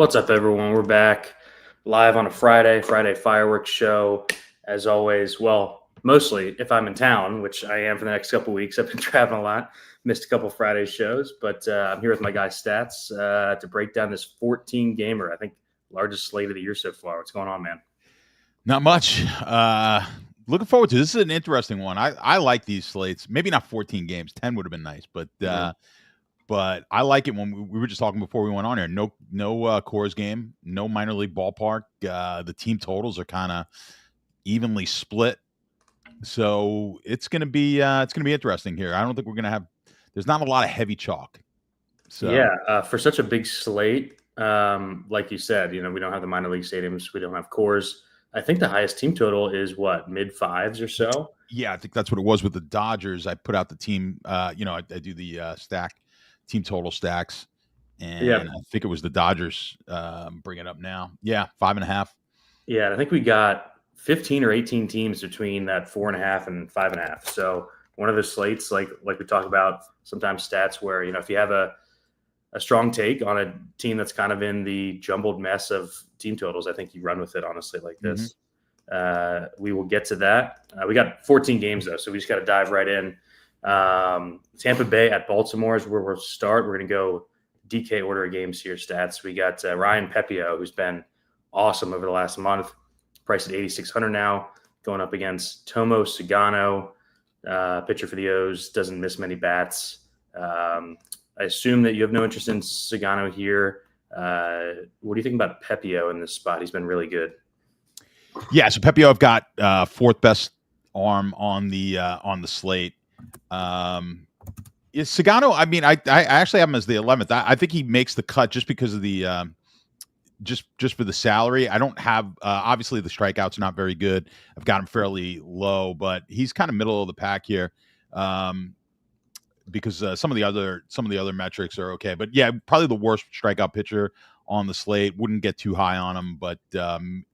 What's up, everyone? We're back live on a Friday fireworks show. As always, well, mostly if I'm in town, which I am for the next couple of weeks. I've been traveling a lot, missed a couple Friday shows, but I'm here with my guy Stats to break down this 14-gamer, I think largest slate of the year so far. What's going on, man? Not much. Looking forward to this. Is an interesting one. I like these slates. Maybe not 14 games. 10 would have been nice, but I like it when we were just talking before we went on here. No Coors game, no minor league ballpark. The team totals are kind of evenly split, so it's gonna be interesting here. I don't think we're gonna have. There's not a lot of heavy chalk. So Yeah, for such a big slate, like you said, we don't have the minor league stadiums. We don't have Coors. I think the highest team total is what, mid fives or so. Yeah, I think that's what it was with the Dodgers. I put out the team. I do the team total stacks, and I think it was the Dodgers. Bring it up now. Yeah, 5.5. Yeah, and I think we got 15 or 18 teams between that 4.5 and 5.5. So one of the slates, like we talk about sometimes stats where, if you have a strong take on a team that's kind of in the jumbled mess of team totals, I think you run with it on a slate like this. We will get to that. We got 14 games, though, so we just got to dive right in. Tampa Bay at Baltimore is where we'll start. We're going to go DK order of games here, Stats. We got Ryan Pepiot, who's been awesome over the last month, priced at 8,600 now, going up against Tomo Sagano, pitcher for the O's, doesn't miss many bats. I assume that you have no interest in Sagano here. What do you think about Pepiot in this spot? He's been really good. Yeah, so Pepiot, I've got fourth best arm on the slate. Sagano, I mean, I actually have him as the 11th. I think he makes the cut just because of the just for the salary. I don't have obviously the strikeouts are not very good. I've got him fairly low, but he's kind of middle of the pack here. Because some of the other metrics are okay, but yeah, probably the worst strikeout pitcher on the slate. Wouldn't get too high on him, but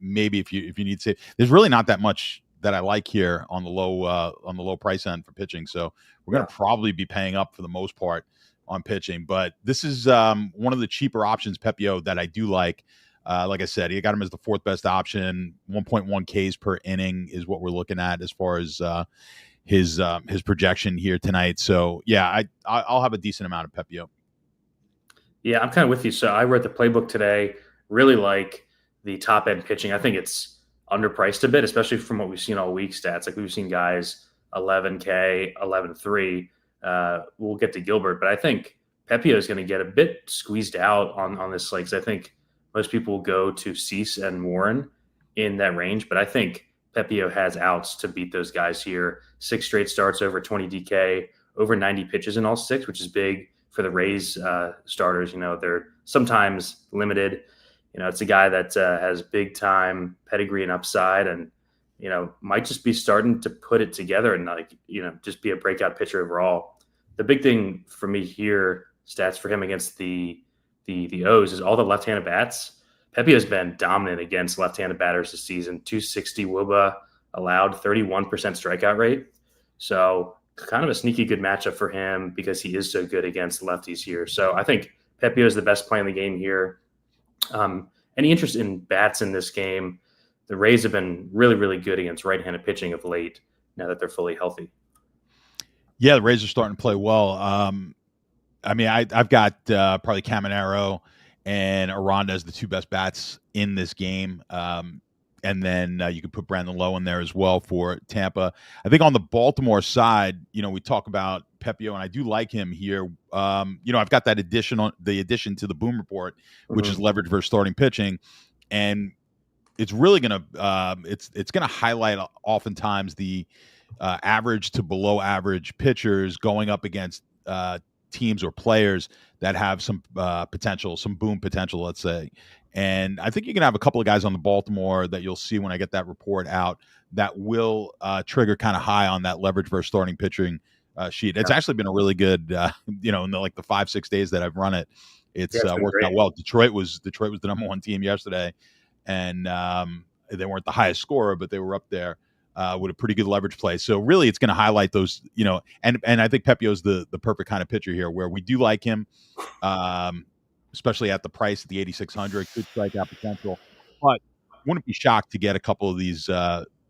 maybe if you need to, there's really not that much that I like here on the low price end for pitching. So we're going to probably be paying up for the most part on pitching, but this is one of the cheaper options, Pepiot, that I do like. Like I said, you got him as the fourth best option. 1.1 Ks per inning is what we're looking at as far as his projection here tonight. So yeah, I'll have a decent amount of Pepiot. Yeah, I'm kind of with you. So I read the playbook today. Really like the top end pitching. I think it's underpriced a bit, especially from what we've seen all week stats. Like we've seen guys 11K, 11.3. We'll get to Gilbert, but I think Pepiot is going to get a bit squeezed out on this slate, because I think most people will go to Cease and Warren in that range, but I think Pepiot has outs to beat those guys here. 6 straight starts over 20 DK, over 90 pitches in all 6, which is big for the Rays starters. They're sometimes limited. It's a guy that has big time pedigree and upside, and might just be starting to put it together and just be a breakout pitcher overall. The big thing for me here, stats for him against the O's, is all the left-handed bats. Pepiot has been dominant against left-handed batters this season. 260 WOBA allowed, 31% strikeout rate. So kind of a sneaky good matchup for him because he is so good against lefties here. So I think Pepiot is the best play in the game here. Any interest in bats in this game? The Rays have been really, really good against right-handed pitching of late now that they're fully healthy. Yeah, the Rays are starting to play well. I mean, I've got probably Camporeale and Aranda as the 2 best bats in this game. And then you could put Brandon Lowe in there as well for Tampa. I think on the Baltimore side, we talk about Pepiot, and I do like him here. I've got that addition to the Boom Report, which is leverage versus starting pitching, and it's really gonna it's gonna highlight oftentimes the average to below average pitchers going up against teams or players that have some potential, some boom potential, let's say. And I think you can have a couple of guys on the Baltimore that you'll see when I get that report out that will trigger kind of high on that leverage versus starting pitching sheet. It's actually been a really good, in the 5-6 days that I've run it. It's worked out well. Detroit was the number 1 team yesterday, and they weren't the highest scorer, but they were up there with a pretty good leverage play. So really, it's going to highlight those, and I think Pepiot's the perfect kind of pitcher here, where we do like him. especially at the price at the 8,600. Good strikeout potential, but wouldn't be shocked to get a couple of these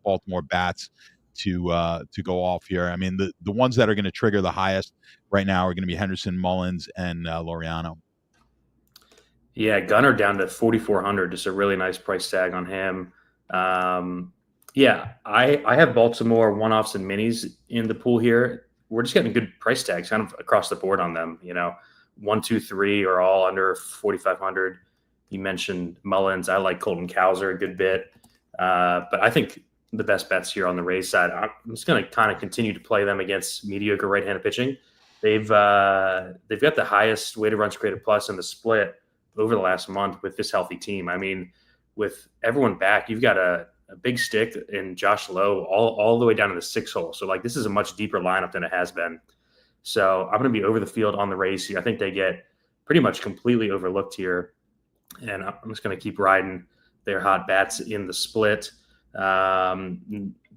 Baltimore bats to go off here. I mean, the ones that are going to trigger the highest right now are going to be Henderson, Mullins, and Laureano. Yeah, Gunner down to 4,400, just a really nice price tag on him. Yeah, I have Baltimore one-offs and minis in the pool here. We're just getting good price tags kind of across the board on them. 1, 2, 3 are all under 4,500. You mentioned Mullins. I like Colton Cowser a good bit. But I think the best bets here on the Rays side, I'm just going to kind of continue to play them against mediocre right-handed pitching. They've got the highest weighted runs created plus in the split over the last month with this healthy team. I mean, with everyone back, you've got a big stick in Josh Lowe all the way down to the 6 hole. So like this is a much deeper lineup than it has been. So I'm going to be over the field on the Rays here. I think they get pretty much completely overlooked here. And I'm just going to keep riding their hot bats in the split. There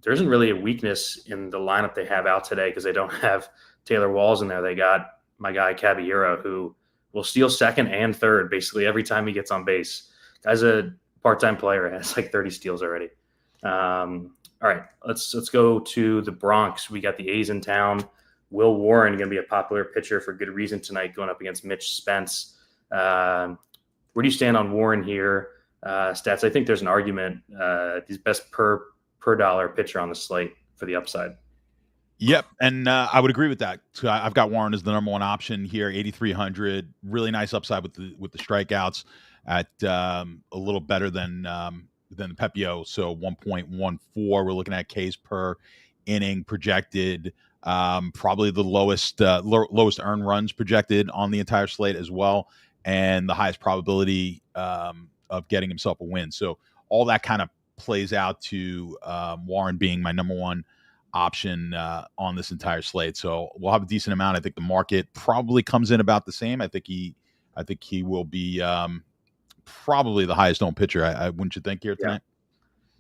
isn't really a weakness in the lineup they have out today because they don't have Taylor Walls in there. They got my guy Caballero, who will steal second and third basically every time he gets on base. Guy's a part-time player, has like 30 steals already. All right, let's go to the Bronx. We got the A's in town. Will Warren going to be a popular pitcher for good reason tonight, going up against Mitch Spence. Where do you stand on Warren here? Stats, I think there's an argument. He's best per dollar pitcher on the slate for the upside. Yep, and I would agree with that. So I've got Warren as the number one option here, 8,300. Really nice upside with the strikeouts at a little better than the Pepio. So 1.14. We're looking at Ks per inning projected. Probably the lowest earned runs projected on the entire slate as well, and the highest probability of getting himself a win. So all that kind of plays out to Warren being my number one option on this entire slate. So we'll have a decent amount. I think the market probably comes in about the same. I think he will be probably the highest owned pitcher. I wouldn't you think here tonight?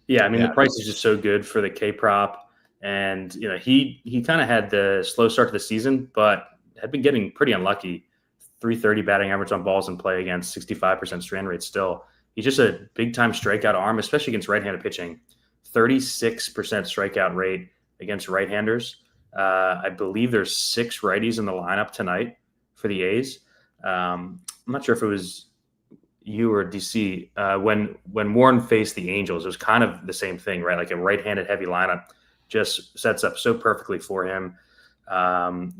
Yeah, I mean the price is just so good for the K prop, and he kind of had the slow start to the season, but had been getting pretty unlucky. 330 batting average on balls in play against 65% strand rate still. He's just a big time strikeout arm, especially against right-handed pitching. 36% strikeout rate against right-handers. I believe there's 6 righties in the lineup tonight for the A's. I'm not sure if it was you or DC. When Warren faced the Angels, it was kind of the same thing, right? Like a right-handed heavy lineup just sets up so perfectly for him.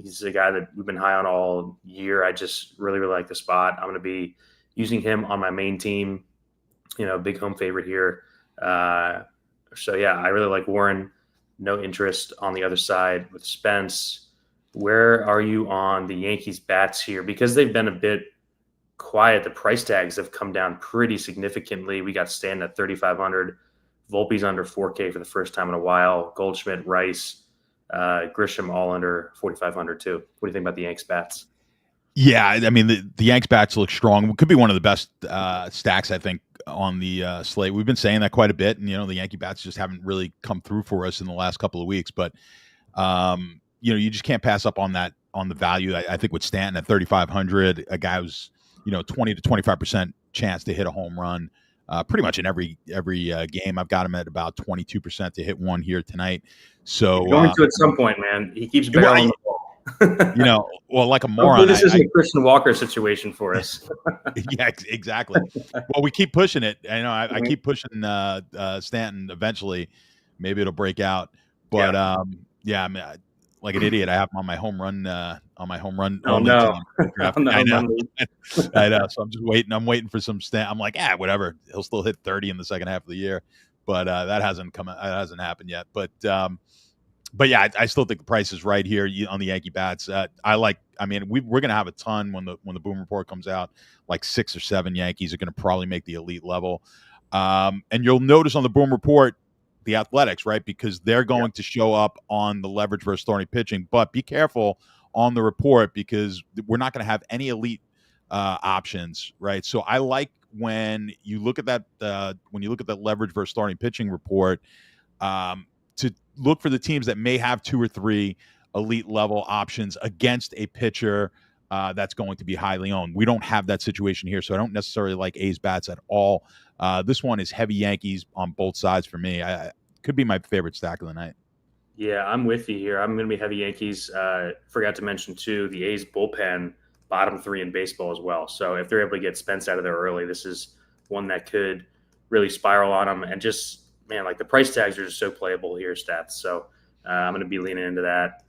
He's a guy that we've been high on all year. I just really, really like the spot. I'm going to be using him on my main team, big home favorite here. So yeah, I really like Warren. No interest on the other side with Spence. Where are you on the Yankees bats here? Because they've been a bit quiet. The price tags have come down pretty significantly. We got Stanton at 3,500. Volpe's under 4K for the first time in a while. Goldschmidt, Rice, Grisham all under 4,500 too. What do you think about the Yanks bats? Yeah, I mean the Yanks bats look strong. It could be one of the best stacks, I think, on the slate. We've been saying that quite a bit, and the Yankee bats just haven't really come through for us in the last couple of weeks. But you just can't pass up on that, on the value. I think with Stanton at 3,500, a guy who's 20 to 25% chance to hit a home run pretty much in every game. I've got him at about 22% to hit one here tonight. So you're going to at some point, man. He keeps barreling the ball. Well, like a moron. This isn't a Christian Walker situation for us. Yeah, exactly. Well, we keep pushing it. I keep pushing Stanton. Eventually, maybe it'll break out. But I mean, like an idiot, I have him on my home run. Oh no! I know. I know. So I'm just waiting. I'm waiting for some Stanton. I'm like, whatever. He'll still hit 30 in the second half of the year, but that hasn't happened yet. But yeah, I still think the price is right here on the Yankee bats. We're going to have a ton when the Boom Report comes out. Like 6 or 7 Yankees are going to probably make the elite level. And you'll notice on the Boom Report, the Athletics, right? Because they're going to show up on the leverage versus starting pitching. But be careful on the report because we're not going to have any elite options, right? So I like when you look at that leverage versus starting pitching report, to look for the teams that may have 2 or 3 elite level options against a pitcher that's going to be highly owned. We don't have that situation here, so I don't necessarily like A's bats at all. This one is heavy Yankees on both sides for me. Could be my favorite stack of the night. Yeah, I'm with you here. I'm going to be heavy Yankees. Forgot to mention, too, the A's bullpen, bottom 3 in baseball as well. So if they're able to get Spence out of there early, this is one that could really spiral on them. And just, man, like the price tags are just so playable here, stats. So I'm going to be leaning into that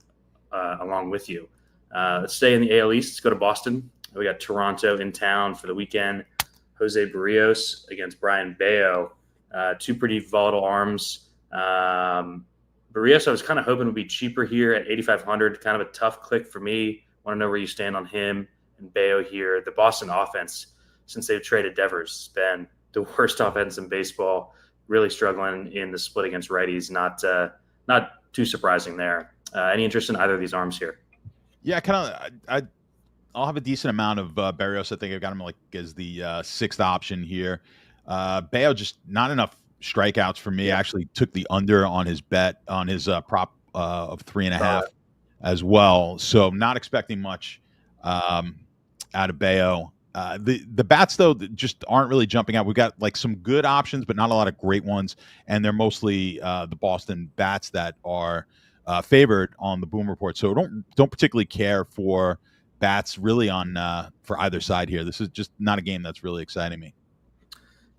along with you. Let's stay in the AL East. Let's go to Boston. We got Toronto in town for the weekend. Jose Barrios against Brian Bayo. Two pretty volatile arms. Barrios, I was kind of hoping would be cheaper here at 8,500. Kind of a tough click for me. Want to know where you stand on him and Bayo here. The Boston offense, since they've traded Devers, has been the worst offense in baseball. Really struggling in the split against righties. Not too surprising there. Any interest in either of these arms here? Yeah, I'll have a decent amount of Barrios. I think I've got him like as the sixth option here. Bayo, just not enough strikeouts for me. I actually took the under on his bet on his prop of 3.5 as well. So not expecting much out of Bayo. The bats though just aren't really jumping out. We've got like some good options, but not a lot of great ones, and they're mostly the Boston bats that are favored on the Boom Report. So don't particularly care for bats really on for either side here. This is just not a game that's really exciting me.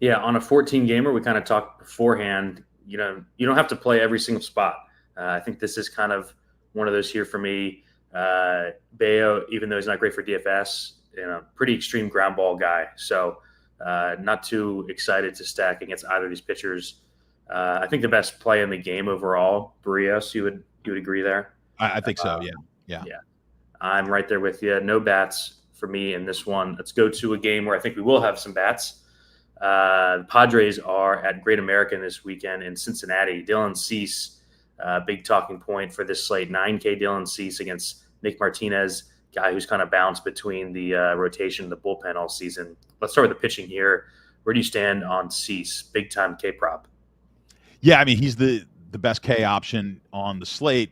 Yeah, on a 14 gamer, we kind of talked beforehand. You don't have to play every single spot. I think this is kind of one of those here for me. Bayo, even though he's not great for DFS, pretty extreme ground ball guy. So not too excited to stack against either of these pitchers. I think the best play in the game overall, Barrios. You would agree there? I think so. Yeah. I'm right there with you. No bats for me in this one. Let's go to a game where I think we will have some bats. The Padres are at Great American this weekend in Cincinnati. Dylan Cease, big talking point for this slate. 9K Dylan Cease against Nick Martinez, guy who's kind of bounced between the rotation and the bullpen all season. Let's start with the pitching here. Where do you stand on Cease? Big time K prop. Yeah, I mean he's the best K option on the slate.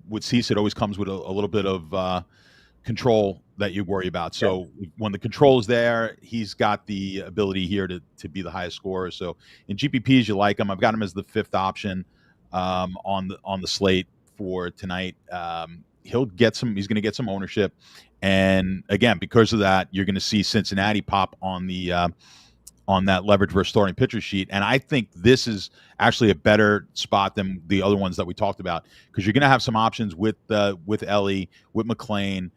With Cease, it always comes with a little bit of control that you worry about. So when the control is there, he's got the ability here to be the highest scorer. So in GPPs, you like him. I've got him as the fifth option on the slate for tonight. He's going to get some ownership, and again, because of that, you're going to see Cincinnati pop on that leverage versus starting pitcher sheet. And I think this is actually a better spot than the other ones that we talked about, because you're going to have some options with Ellie, with McLean,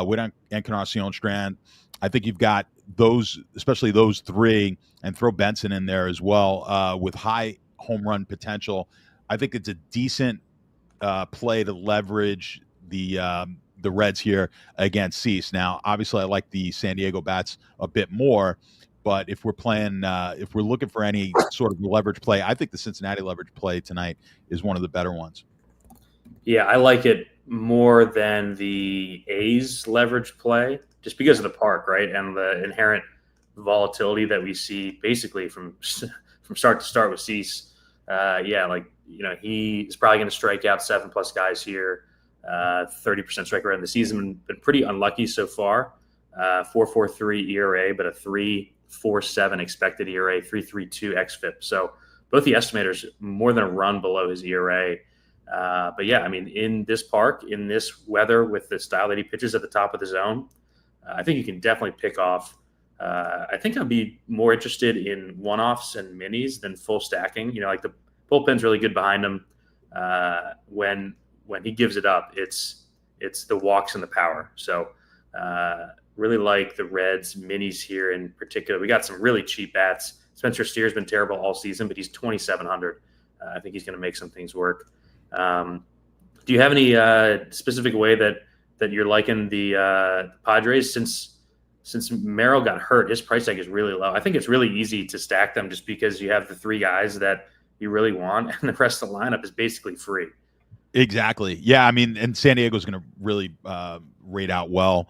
with Encarnacion Strand. I think you've got those, especially those three, and throw Benson in there as well, with high home run potential. I think it's a decent play to leverage the Reds here against Cease. Now, obviously, I like the San Diego bats a bit more, but if we're looking for any sort of leverage play, I think the Cincinnati leverage play tonight is one of the better ones. Yeah, I like it more than the A's leverage play, just because of the park, right, and the inherent volatility that we see basically from start to start with Cease. He is probably going to strike out 7+ guys here. 30% strike rate in the season. Been pretty unlucky so far. 4.43 ERA, but a 3.47 expected ERA, 3.32 xFIP. So both the estimators more than a run below his ERA. But yeah, I mean, in this park, in this weather, with the style that he pitches at the top of the zone, I think you can definitely pick off. I think I'd be more interested in one-offs and minis than full stacking. Like the bullpen's really good behind him. When he gives it up, it's the walks and the power. So really like the Reds minis here in particular. We got some really cheap bats. Spencer Steer's been terrible all season, but he's 2,700. I think he's going to make some things work. Do you have any specific way that you're liking the Padres? Since Merrill got hurt, his price tag is really low. I think it's really easy to stack them just because you have the three guys that you really want, and the rest of the lineup is basically free. Exactly. Yeah, I mean, and San Diego's going to really rate out well.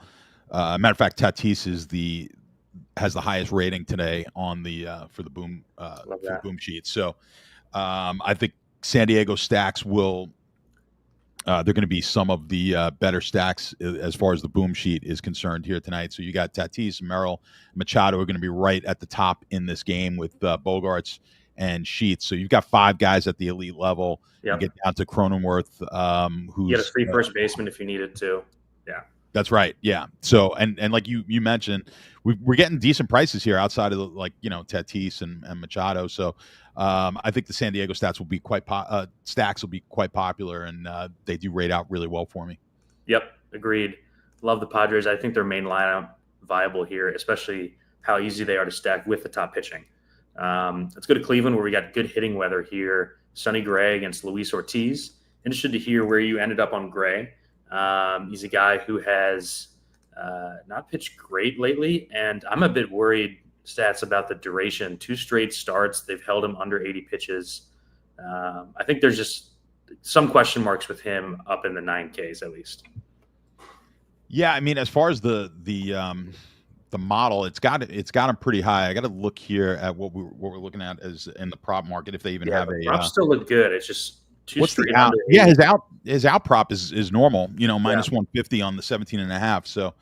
Matter of fact, Tatis has the highest rating today on the for the Boom Boom sheet. So I think San Diego stacks will they're going to be some of the better stacks as far as the boom sheet is concerned here tonight. So you got Tatis, Merrill, Machado are going to be right at the top in this game with Bogarts and Sheets. So you've got 5 guys at the elite level. Yep. You get down to Cronenworth, who's you get a free first baseman if you needed to. Yeah. That's right. Yeah. So and like you mentioned, we're getting decent prices here outside of Tatis and Machado. So I think the San Diego stacks will be quite popular, and they do rate out really well for me. Yep, agreed. Love the Padres. I think their main lineup viable here, especially how easy they are to stack with the top pitching. Let's go to Cleveland, where we got good hitting weather here. Sonny Gray against Luis Ortiz. Interested to hear where you ended up on Gray. He's a guy who has not pitched great lately, and I'm a bit worried stats about the duration. 2 straight starts, they've held him under 80 pitches. I think there's just some question marks with him up in the 9Ks at least. Yeah, I mean, as far as the model, it's got him pretty high. I got to look here at what we're looking at as in the prop market if they even have a. Props still look good. It's just. What's the out? Yeah, his out prop is normal. Minus 150 on the 17.5. So,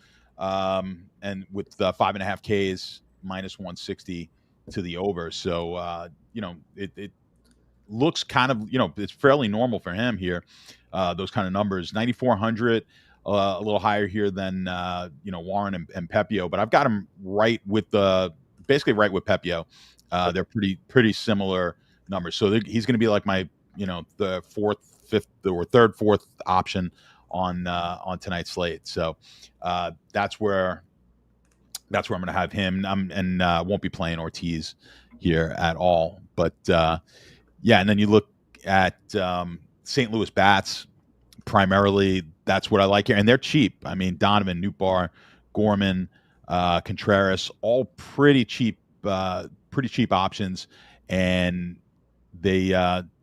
and with 5.5 Ks, minus 160 to the over. So, it looks kind of it's fairly normal for him here. Those kind of numbers, 9,400, a little higher here than Warren and Pepio, but I've got him basically right with Pepio. They're pretty similar numbers. So he's going to be like my. The 4th, 5th, or 3rd, 4th option on tonight's slate. So that's where I'm going to have him. And won't be playing Ortiz here at all. But and then you look at St. Louis bats. Primarily, that's what I like here, and they're cheap. I mean, Donovan, Nootbaar, Gorman, Contreras, all pretty cheap options, and they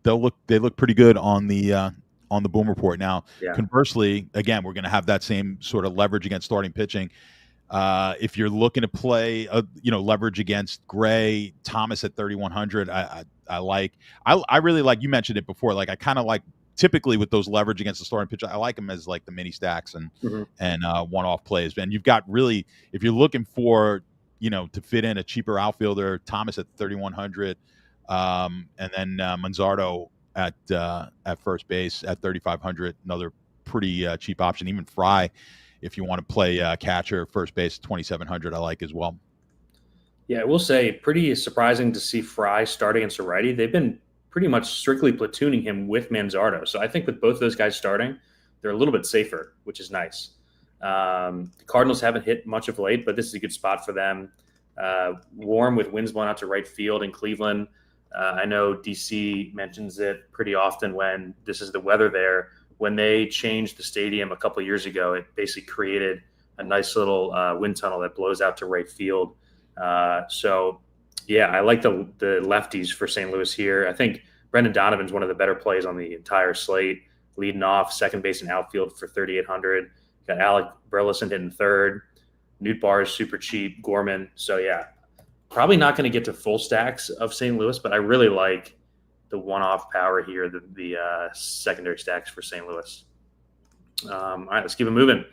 look pretty good on the boom report. Now, Conversely, again, we're going to have that same sort of leverage against starting pitching. If you're looking to play, leverage against Gray, Thomas at 3,100, I really like. You mentioned it before. Like I kind of like typically with those leverage against the starting pitcher, I like them as like the mini stacks and one-off plays. And you've got really, if you're looking for to fit in a cheaper outfielder, Thomas at 3,100. And then Manzardo at first base at 3,500, another pretty cheap option. Even Fry, if you want to play catcher, first base 2,700, I like as well. Yeah, I will say pretty surprising to see Fry start against a righty. They've been pretty much strictly platooning him with Manzardo. So I think with both those guys starting, they're a little bit safer, which is nice. The Cardinals haven't hit much of late, but this is a good spot for them. Warm with winds blown out to right field in Cleveland. I know DC mentions it pretty often when this is the weather there. When they changed the stadium a couple of years ago, it basically created a nice little wind tunnel that blows out to right field. I like the lefties for St. Louis here. I think Brendan Donovan's one of the better plays on the entire slate, leading off second base and outfield for 3,800. Got Alec Burleson hitting third. Nootbaar is super cheap. Gorman. So, probably not going to get to full stacks of St. Louis, but I really like the one-off power here, the secondary stacks for St. Louis. All right, let's keep it moving.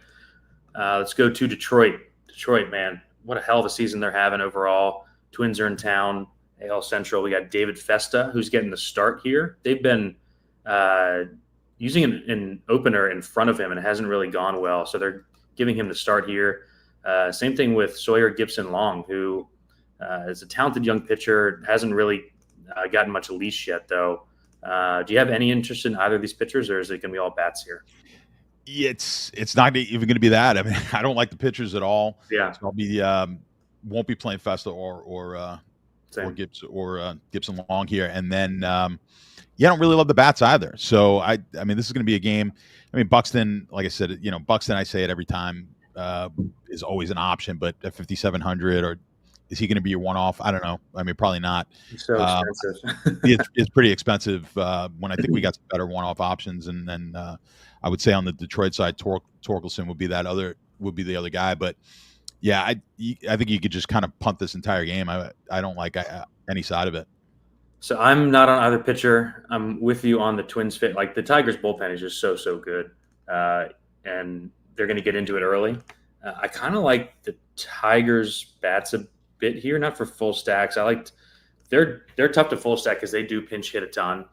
Let's go to Detroit. Detroit, man, what a hell of a season they're having overall. Twins are in town, AL Central. We got David Festa, who's getting the start here. They've been using an opener in front of him, and it hasn't really gone well, so they're giving him the start here. Same thing with Sawyer Gibson-Long, who is a talented young pitcher, hasn't really gotten much leash yet, though. Do you have any interest in either of these pitchers, or is it going to be all bats here? It's not even going to be that. I mean, I don't like the pitchers at all. Yeah, so I'll be won't be playing Festa or Gibson Long here, and then I don't really love the bats either. So I mean, this is going to be a game. I mean, Buxton, like I said, Buxton, I say it every time, is always an option, but at 5,700, or is he going to be your one-off? I don't know. I mean, probably not. It's so expensive. It's pretty expensive. When I think we got some better one-off options, and then I would say on the Detroit side, Torkelson would be the other guy. But yeah, I think you could just kind of punt this entire game. I don't like any side of it. So I'm not on either pitcher. I'm with you on the Twins fit. Like the Tigers bullpen is just so good, uh, and they're going to get into it early. I kind of like the Tigers bats a bit here, not for full stacks. I liked they're tough to full stack because they do pinch hit a ton,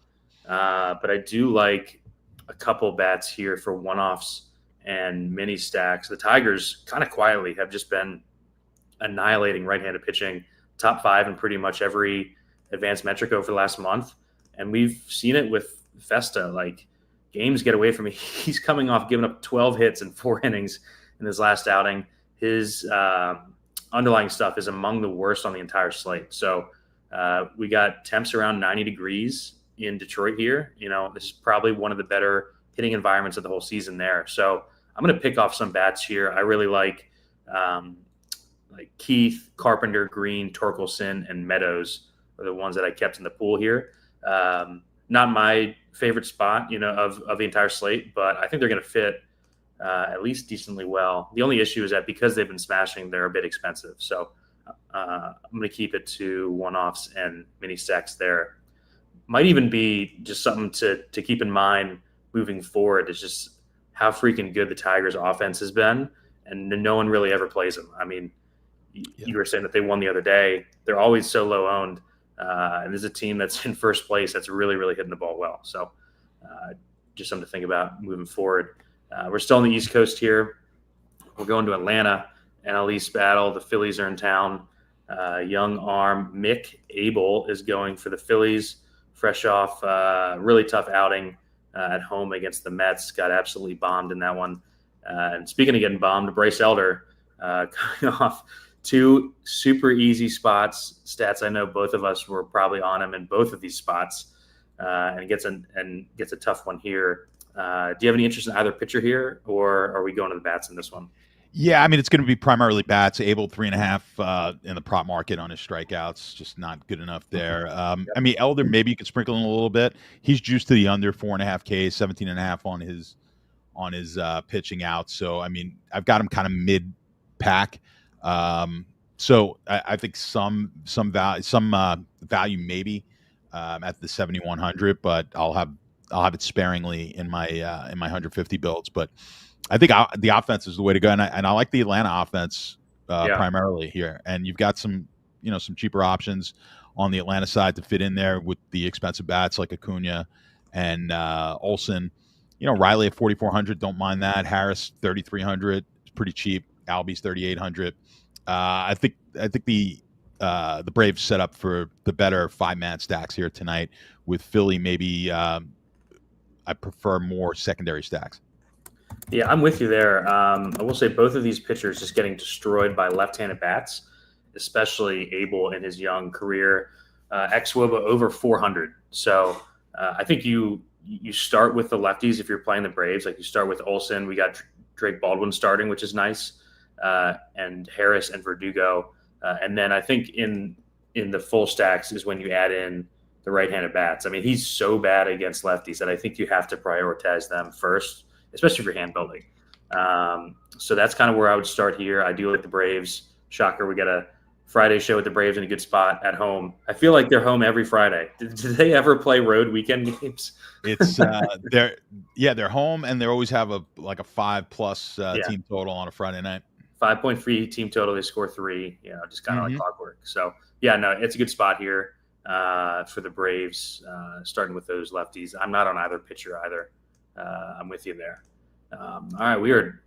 but I do like a couple bats here for one offs and mini stacks. The Tigers kind of quietly have just been annihilating right-handed pitching, top five in pretty much every advanced metric over the last month, and we've seen it with Festa. Like games get away from me. He's coming off giving up 12 hits in 4 innings in his last outing. His underlying stuff is among the worst on the entire slate. So we got temps around 90 degrees in Detroit here. This is probably one of the better hitting environments of the whole season there. So I'm going to pick off some bats here. I really like Keith, Carpenter, Green, Torkelson, and Meadows are the ones that I kept in the pool here. Not my favorite spot, of the entire slate, but I think they're going to fit at least decently well. The only issue is that because they've been smashing, they're a bit expensive. So I'm going to keep it to one-offs and mini stacks there. Might even be just something to keep in mind moving forward. It's just how freaking good the Tigers' offense has been, and no one really ever plays them. I mean, you were saying that they won the other day. They're always so low owned. And there's a team that's in first place that's really, really hitting the ball well. So just something to think about moving forward. We're still on the East Coast here. We're going to Atlanta, NL East battle. The Phillies are in town. Young arm Mick Abel is going for the Phillies, fresh off really tough outing at home against the Mets. Got absolutely bombed in that one. And speaking of getting bombed, Bryce Elder coming off 2 super easy stats. I know both of us were probably on him in both of these spots, and gets a tough one here. Do you have any interest in either pitcher here, or are we going to the bats in this one? Yeah, I mean, it's going to be primarily bats. Abel 3.5 in the prop market on his strikeouts, just not good enough there. I mean, Elder, maybe you could sprinkle in a little bit. He's juiced to the under 4.5 Ks, 17.5 on his pitching out. So I mean, I've got him kind of mid pack. So I think some value maybe at the 7,100, but I'll have it sparingly in my 150 builds. But I think the offense is the way to go, and I like the Atlanta offense primarily here. And you've got some cheaper options on the Atlanta side to fit in there with the expensive bats like Acuna and Olsen. Riley at 4,400, don't mind that. Harris 3,300, it's pretty cheap. Albies 3,800. I think the Braves set up for the better 5-man stacks here tonight. With Philly, maybe I prefer more secondary stacks. Yeah, I'm with you there. I will say both of these pitchers just getting destroyed by left-handed bats, especially Abel in his young career. xWOBA over 400. So I think you start with the lefties if you're playing the Braves. Like you start with Olsen. We got Drake Baldwin starting, which is nice, and Harris and Verdugo. And then I think in the full stacks is when you add in the right-handed bats. I mean, he's so bad against lefties that I think you have to prioritize them first, especially for hand building. So that's kind of where I would start here. I do like the Braves. Shocker, we got a Friday show with the Braves in a good spot at home. I feel like they're home every Friday. Did they ever play road weekend games? It's they're home, and they always have a 5+ team total on a Friday night. 5.3 team total. They score 3. Just kind of like clockwork. So yeah, no, it's a good spot here for the Braves, starting with those lefties. I'm not on either pitcher either. I'm with you there. All right, we're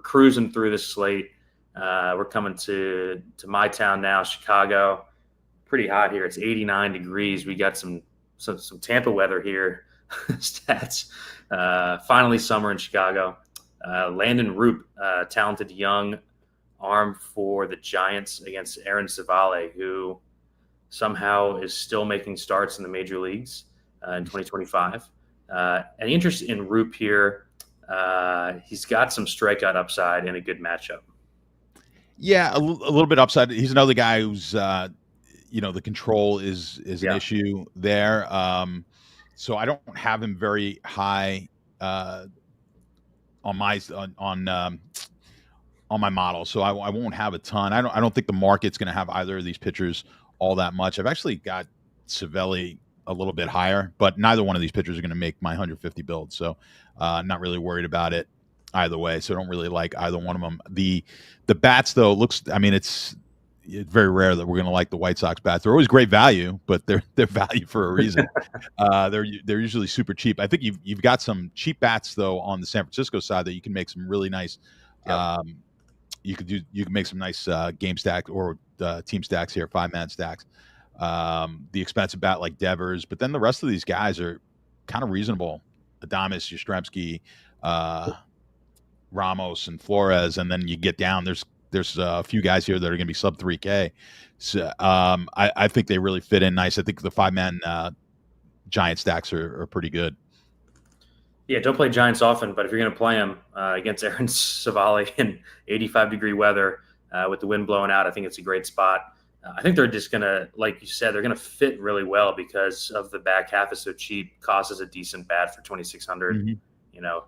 cruising through this slate. We're coming to my town now, Chicago. Pretty hot here. It's 89 degrees. We got some Tampa weather here. Stats. Finally summer in Chicago. Landon Roop, talented young arm for the Giants against Aaron Savale, who somehow is still making starts in the major leagues in 2025. Any interest in Roop here? He's got some strikeout upside in a good matchup. Yeah, a little bit upside. He's another guy who's, the control is an issue there. So I don't have him very high on my model. So I won't have a ton. I don't think the market's going to have either of these pitchers all that much. I've actually got Savelli a little bit higher, but neither one of these pitchers are going to make my 150 build. So not really worried about it either way. So I don't really like either one of them. The bats though it's very rare that we're going to like the White Sox bats. They're always great value, but they're value for a reason. They're usually super cheap. I think you've got some cheap bats though on the San Francisco side that you can make some really nice. Yep. You can make some nice game stacks or team stacks here, 5-man stacks. The expensive bat like Devers, but then the rest of these guys are kind of reasonable. Adames, Yastrzemski, Ramos, and Flores, and then you get down. There's a few guys here that are going to be sub 3K. So I think they really fit in nice. I think the 5-man Giant stacks are pretty good. Yeah, don't play Giants often, but if you're going to play them against Aaron Savali in 85-degree weather with the wind blowing out, I think it's a great spot. I think they're just going to, like you said, they're going to fit really well because of the back half is so cheap. Cost is a decent bat for 2,600. Mm-hmm. You know,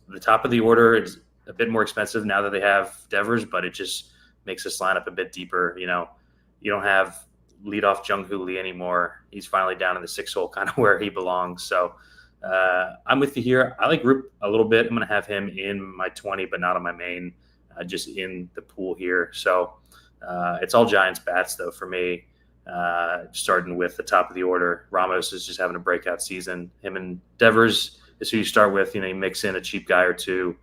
the top of the order is a bit more expensive now that they have Devers, but it just makes this lineup a bit deeper. You know, you don't have leadoff Jung-Hoo Lee anymore. He's finally down in the 6 hole, kind of where he belongs. So I'm with you here. I like Roop a little bit. I'm going to have him in my 20, but not on my main, just in the pool here. So it's all Giants bats, though, for me, starting with the top of the order. Ramos is just having a breakout season. Him and Devers is who you start with. You know, you mix in a cheap guy or two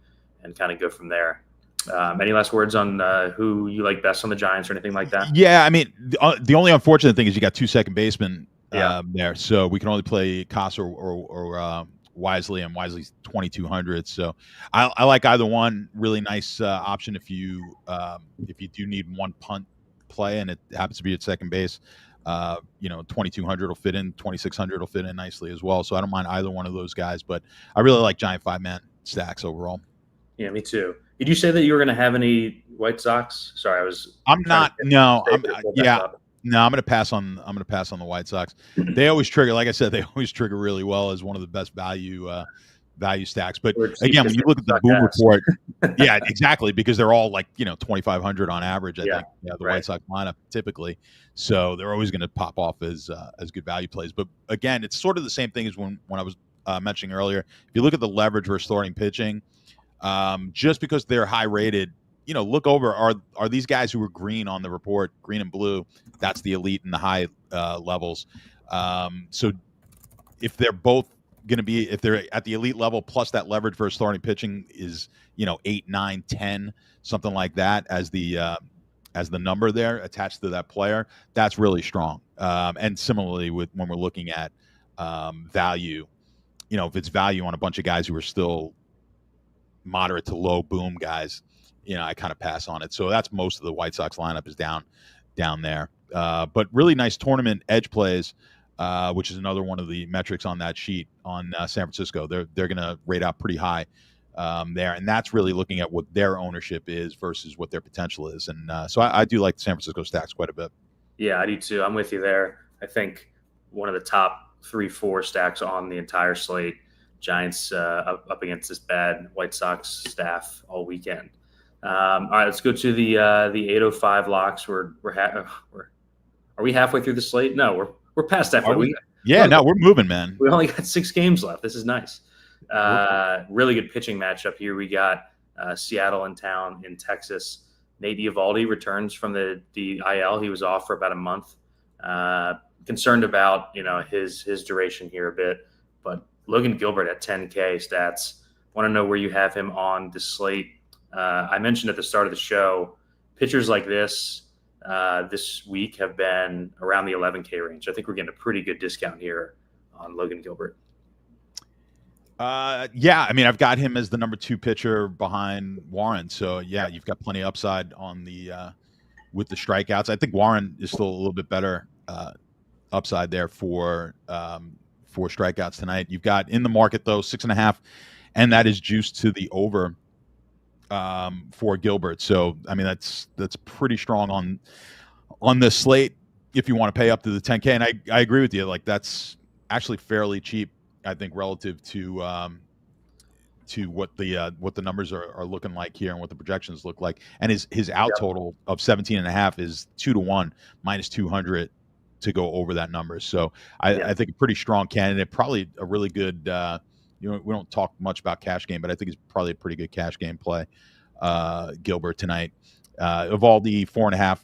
and kind of go from there. Any last words on who you like best on the Giants or anything like that? Yeah, I mean, the only unfortunate thing is you got 2 second basemen there, so we can only play Casa or Wisely, and Wisely's 2,200. So I like either one. Really nice option if you do need one punt play and it happens to be at second base. 2,200 will fit in, 2,600 will fit in nicely as well. So I don't mind either one of those guys, but I really like Giant 5-man stacks overall. Yeah, me too. Did you say that you were going to have any White Sox? Sorry, I'm not. No, I'm going to pass on. I'm going to pass on the White Sox. They always trigger, like I said, they always trigger really well as one of the best value stacks. But again, when you look at the boom report, yeah, exactly, because they're all like 2,500 on average. I think the White Sox lineup typically, so they're always going to pop off as good value plays. But again, it's sort of the same thing as when I was mentioning earlier. If you look at the leverage versus starting pitching, just because they're high rated. Look over, are these guys who are green on the report, green and blue, that's the elite and the high levels. So if they're both going to be, if they're at the elite level plus that leverage versus starting pitching is, 8, 9, 10, something like that as the number there attached to that player, that's really strong. And similarly when we're looking at value, if it's value on a bunch of guys who are still moderate to low boom guys, I kind of pass on it. So that's most of the White Sox lineup is down there. But really nice tournament edge plays, which is another one of the metrics on that sheet on San Francisco. They're going to rate out pretty high there, and that's really looking at what their ownership is versus what their potential is. And so I do like the San Francisco stacks quite a bit. Yeah, I do too. I'm with you there. I think one of the top 3-4 stacks on the entire slate. Giants up against this bad White Sox staff all weekend. All right, let's go to the 805 locks. Are we halfway through the slate? No, we're past halfway. We're moving, man. We only got 6 games left. This is nice. Really good pitching matchup here. We got Seattle in town in Texas. Nate Eovaldi returns from the IL. He was off for about a month. Concerned about his duration here a bit, but Logan Gilbert at 10K stats. Want to know where you have him on the slate. I mentioned at the start of the show, pitchers like this week have been around the 11K range. I think we're getting a pretty good discount here on Logan Gilbert. I've got him as the number 2 pitcher behind Warren. So you've got plenty of upside on the with the strikeouts. I think Warren is still a little bit better upside there for strikeouts tonight. You've got in the market though 6.5, and that is juiced to the over for Gilbert. So I mean that's pretty strong on the slate if you want to pay up to the 10K. And I agree with you. Like that's actually fairly cheap, I think, relative to what the numbers are looking like here and what the projections look like. And his out total of 17.5 is 2-1 minus 200 to go over that number. So I think a pretty strong candidate, probably a really good. We don't talk much about cash game, but I think it's probably a pretty good cash game play. Gilbert tonight. Evaldi 4.5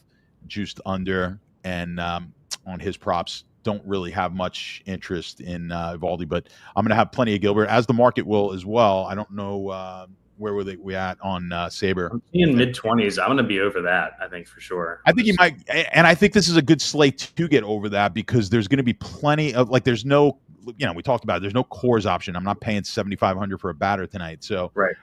juiced under, and on his props don't really have much interest in Evaldi, but I'm going to have plenty of Gilbert, as the market will as well. I don't know where we at on Saber. I'm seeing mid-20s. I'm going to be over that, I think, for sure. I think he might, and I think this is a good slate to get over that, because there's going to be plenty of, like, there's no, we talked about it, there's no cores option. I'm not paying $7,500 for a batter tonight, so right.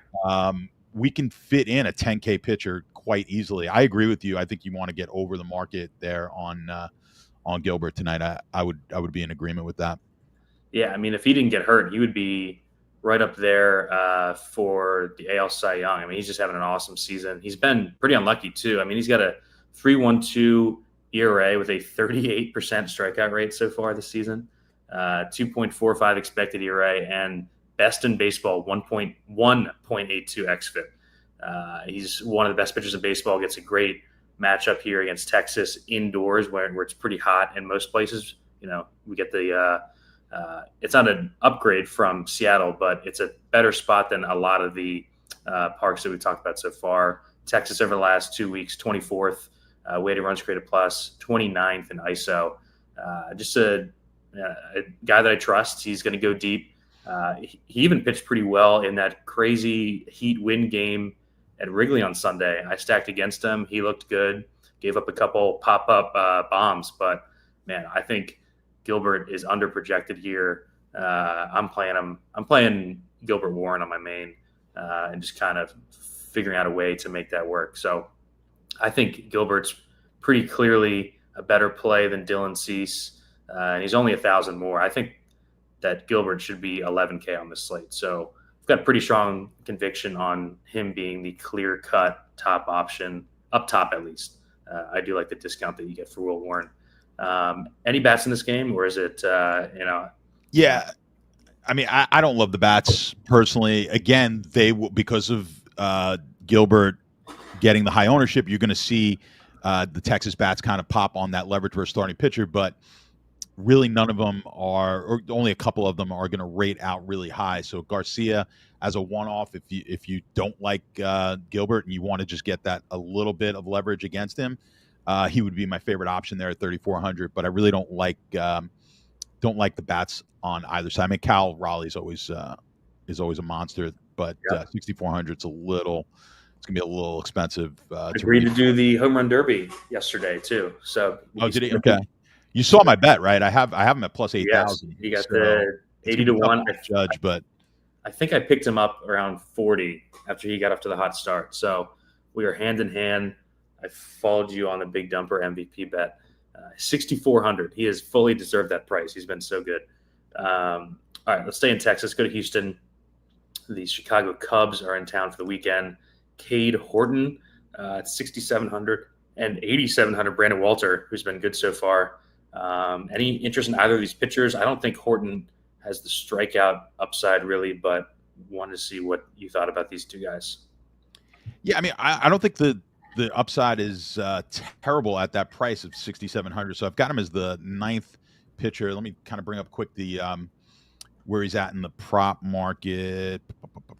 We can fit in a 10K pitcher quite easily. I agree with you. I think you want to get over the market there on Gilbert tonight. I would be in agreement with that. Yeah, I mean, if he didn't get hurt, he would be right up there for the AL Cy Young. I mean, he's just having an awesome season. He's been pretty unlucky too. I mean, he's got a 3.12 ERA with a 38% strikeout rate so far this season, 2.45 expected ERA, and best in baseball, 1.82 xFIP. He's one of the best pitchers in baseball. Gets a great matchup here against Texas indoors, where it's pretty hot in most places. We get the it's not an upgrade from Seattle, but it's a better spot than a lot of the parks that we talked about so far. Texas over the last 2 weeks, 24th weighted runs created plus, 29th in ISO. Just a guy that I trust. He's going to go deep. He even pitched pretty well in that crazy heat wind game at Wrigley on Sunday. I stacked against him. He looked good, gave up a couple pop-up bombs, but man, I think Gilbert is under projected here. I'm playing him. I'm playing Gilbert Warren on my main and just kind of figuring out a way to make that work. So I think Gilbert's pretty clearly a better play than Dylan Cease, and he's only 1,000 more. I think that Gilbert should be 11K on this slate. So I've got pretty strong conviction on him being the clear-cut top option, up top at least. I do like the discount that you get for Will Warren. Any bats in this game, or is it, Yeah. I mean, I don't love the bats personally. Again, because of Gilbert getting the high ownership, you're going to see the Texas bats kind of pop on that leverage versus starting pitcher, but really none of them are, or only a couple of them are going to rate out really high. So Garcia as a one-off, if you don't like Gilbert and you want to just get that a little bit of leverage against him, he would be my favorite option there at 3,400. But I really don't like the bats on either side. I mean, Cal Raleigh's always a monster, but 6,400 is it's gonna be a little expensive. Agreed to do the home run derby yesterday too. So did he? Okay. You saw my bet, right? I have him at plus 8,000. Yes, he got the 80 to 1 judge, but I think I picked him up around 40 after he got up to the hot start. So we are hand in hand. I followed you on the big dumper MVP bet. 6,400. He has fully deserved that price. He's been so good. All right, let's stay in Texas. Go to Houston. The Chicago Cubs are in town for the weekend. Cade Horton at 6,700 and 8,700. Brandon Walter, who's been good so far. Any interest in either of these pitchers? I don't think Horton has the strikeout upside really, but wanted to see what you thought about these two guys. Yeah, I mean, I don't think the upside is terrible at that price of 6,700. So I've got him as the 9th pitcher. Let me kind of bring up quick the where he's at in the prop market.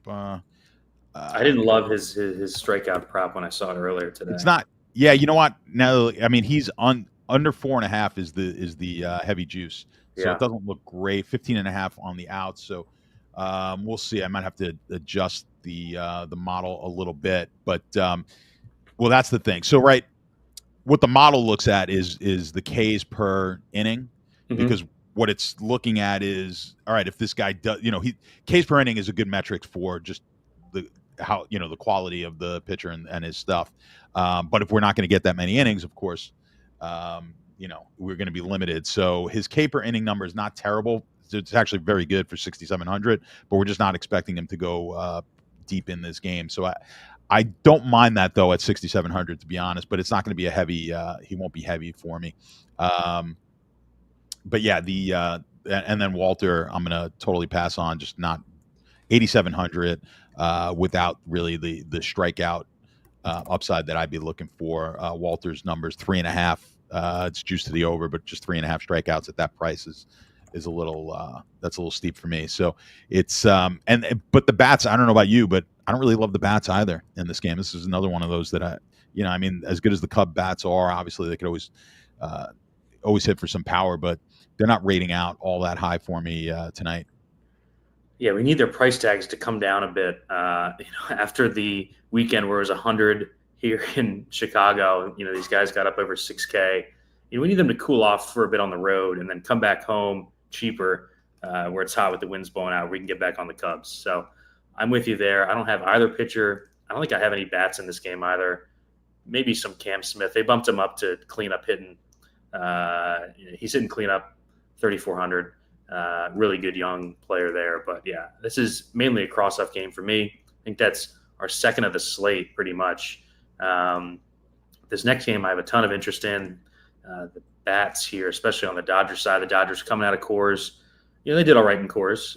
I didn't love his strikeout prop when I saw it earlier today. It's not. Yeah, you know what? No, I mean he's under 4.5 is the heavy juice, so it doesn't look great. 15.5 on the outs, so we'll see. I might have to adjust the model a little bit, but well, that's the thing. So what the model looks at is the Ks per inning, because what it's looking at is, all right, if this guy does, Ks per inning is a good metric for just the quality of the pitcher and his stuff. But if we're not going to get that many innings, of course, we're going to be limited. So his K per inning number is not terrible. It's actually very good for 6,700, but we're just not expecting him to go deep in this game. So I don't mind that though at 6,700, to be honest, but it's not going to be a heavy, he won't be heavy for me. But yeah, and then Walter, I'm going to totally pass on, just not 8,700 without really the strikeout upside that I'd be looking for. Walter's numbers 3.5 It's juiced to the over, but just 3.5 strikeouts at that price is a little that's a little steep for me. So it's but the bats, I don't know about you, but I don't really love the bats either in this game. This is another one of those that I mean, as good as the Cub bats are, obviously they could always hit for some power, but they're not rating out all that high for me tonight. Yeah, we need their price tags to come down a bit. After the weekend where it was 100 here in Chicago, these guys got up over 6K. We need them to cool off for a bit on the road and then come back home cheaper, where it's hot with the winds blowing out. We can get back on the Cubs. So I'm with you there. I don't have either pitcher. I don't think I have any bats in this game either. Maybe some Cam Smith. They bumped him up to clean up hitting. He's hitting clean up 3,400. Really good young player there. But yeah, this is mainly a cross-off game for me. I think that's our second of the slate pretty much. This next game I have a ton of interest in. The bats here, especially on the Dodgers side. The Dodgers coming out of Coors. They did all right in Coors.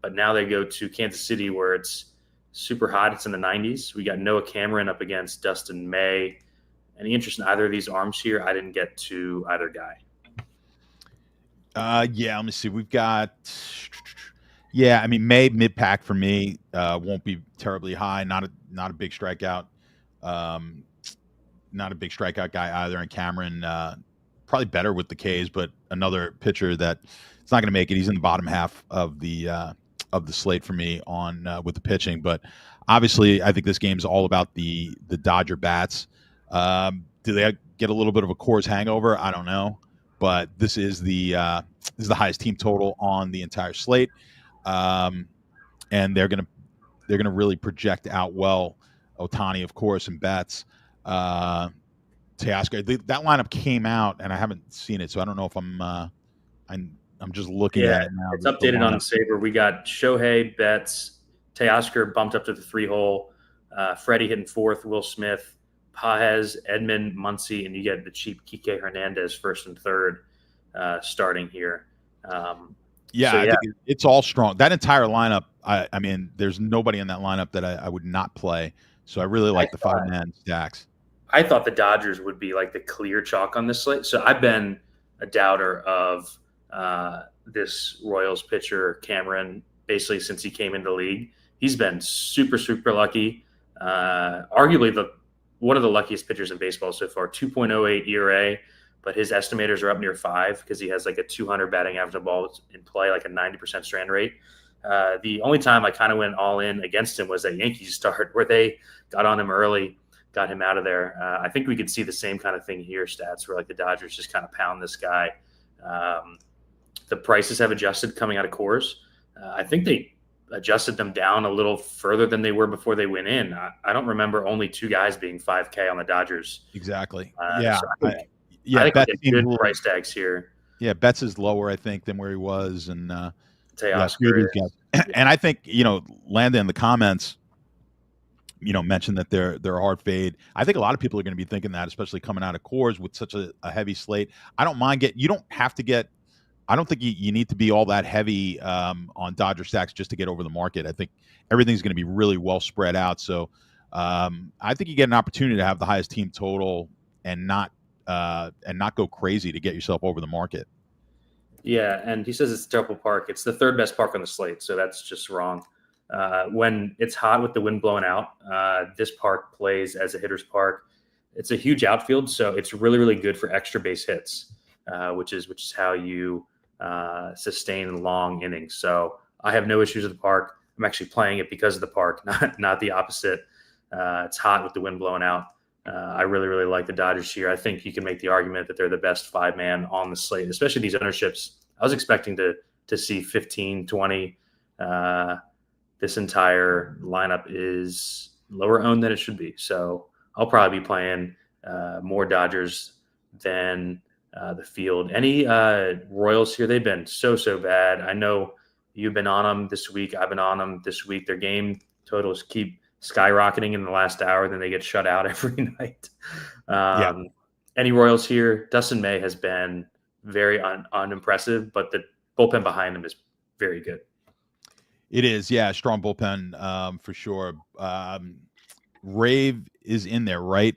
But now they go to Kansas City where it's super hot. It's in the 90s. We got Noah Cameron up against Dustin May. Any interest in either of these arms here? I didn't get to either guy. Yeah, let me see. We've got, I mean, May mid-pack for me won't be terribly high. Not a big strikeout. Not a big strikeout guy either. And Cameron probably better with the K's, but another pitcher that it's not going to make it. He's in the bottom half of the slate for me on with the pitching. But obviously, I think this game's all about the Dodger bats. Do they get a little bit of a Coors hangover? I don't know. But this is the highest team total on the entire slate, and they're gonna really project out well. Ohtani, of course, and Betts, Teoscar. That lineup came out, and I haven't seen it, so I don't know if I'm just looking at it now. It's updated on Saber. We got Shohei, Betts, Teoscar bumped up to the 3-hole, Freddie hitting fourth, Will Smith, Paez, Edmund, Muncy, and you get the cheap Kike Hernandez first and third starting here. I think it's all strong. That entire lineup, I mean, there's nobody in that lineup that I would not play. So I really like the 5-man stacks. I thought the Dodgers would be like the clear chalk on this slate. So I've been a doubter of this Royals pitcher, Cameron, basically since he came into the league. He's been super, super lucky. Arguably one of the luckiest pitchers in baseball so far, 2.08 ERA, but his estimators are up near 5 because he has like a 200 batting average of balls in play, like a 90% strand rate. The only time I kind of went all in against him was that Yankees start where they got on him early, got him out of there. I think we could see the same kind of thing here, stats, where like the Dodgers just kind of pound this guy. The prices have adjusted coming out of Coors. I think they adjusted them down a little further than they were before they went in. I don't remember only 2 guys being 5K on the Dodgers. Exactly. So I think Betts good price tags here. Yeah, Betts is lower, I think, than where he was, and Teoscar and I think Landon in the comments, mentioned that they're a hard fade. I think a lot of people are going to be thinking that, especially coming out of Coors with such a heavy slate. I don't mind you don't have to get. I don't think you need to be all that heavy on Dodger stacks just to get over the market. I think everything's going to be really well spread out. So I think you get an opportunity to have the highest team total and not go crazy to get yourself over the market. Yeah, and he says it's Temple Park. It's the third best park on the slate, so that's just wrong. When it's hot with the wind blowing out, this park plays as a hitter's park. It's a huge outfield, so it's really, really good for extra base hits, which is how you sustain long innings. So I have no issues with the park. I'm actually playing it because of the park, not the opposite. It's hot with the wind blowing out. I really, really like the Dodgers here. I think you can make the argument that they're the best 5-man on the slate, especially these ownerships. I was expecting to see 15, 20. This entire lineup is lower owned than it should be. So I'll probably be playing more Dodgers than the field. Any Royals here? They've been so bad. I know you've been on them this week. I've been on them this week. Their game totals keep skyrocketing in the last hour. Then they get shut out every night. Any Royals here? Dustin May has been very unimpressive, but the bullpen behind him is very good. It is, yeah, strong bullpen for sure. Rave is in there, right?